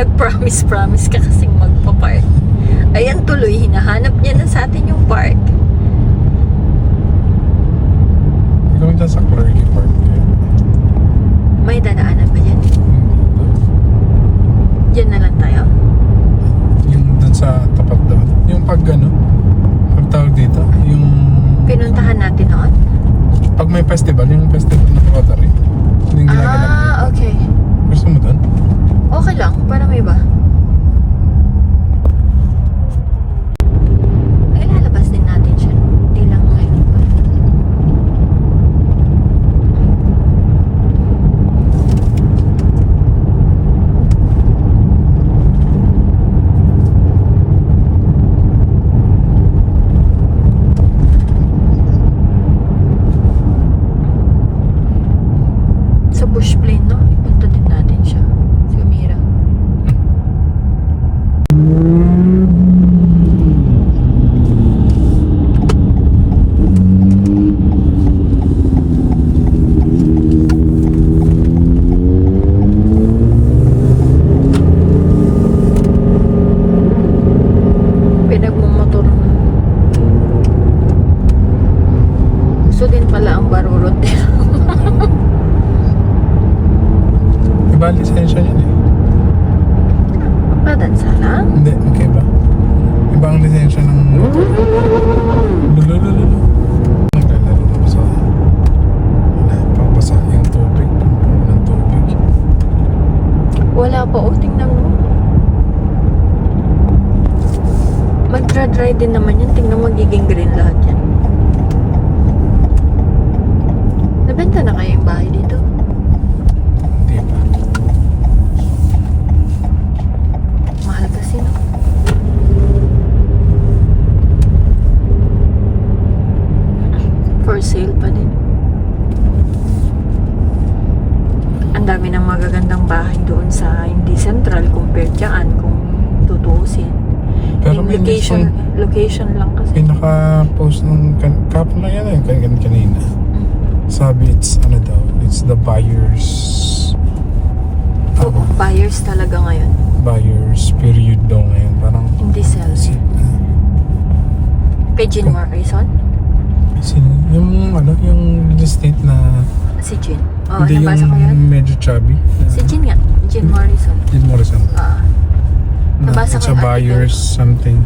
Nag-promise ka kasing magpa-park. Ayan tuloy, hinahanap niya na sa atin yung park. Gawin tayo sa Clarky Park. May dadaanan ba dyan? Diyan na lang tayo? Yung dun sa tapat doon. Yung pag pag tawag dito, yung... Pinuntahan natin noon? Pag may festival, yung festival na Rotary. Yung ginaganap. Okay. Gusto mo doon? Okay lang, para may iba. Ay, lalabas din natin siya. Hindi lang ngayon pa. Sa bush plane, no? Ipunta din natin siya. Si Umira. Pinagmumotor na. Gusto din pala ang barurot din. Iba ang lisensya niyan eh. Padansa lang? Hindi, okay ba? Iba ang lisensya ng... Lulululu. Naglalaro na sa... Napapasa yung tubig. Ng tubig. Wala pa, oh, tingnan mo. Magdra-dry din naman yan. Tingnan magiging green lahat yan. Nabenta na kaya yung bahay dito? Hindi pa. Mahal kasi, no? For sale pa din. Ang dami ng magagandang bahay doon sa hindi central compared dyan kung tutuusin. Pero Yung may location lang kasi. pinaka-post ng kapon na yan eh, kanina. Sabi it's daw, it's the buyers Buyers talaga ngayon. buyers period daw ngayon. Parang Hindi sales. Kay Jean Morrison? yung yung real estate na Si Jean. Oo, hindi nabasa ko yan. yung medyo chubby. Si Jean nga. Jean Morrison. Jim Morrison. Nabasa It's ko a yung buyers article. something.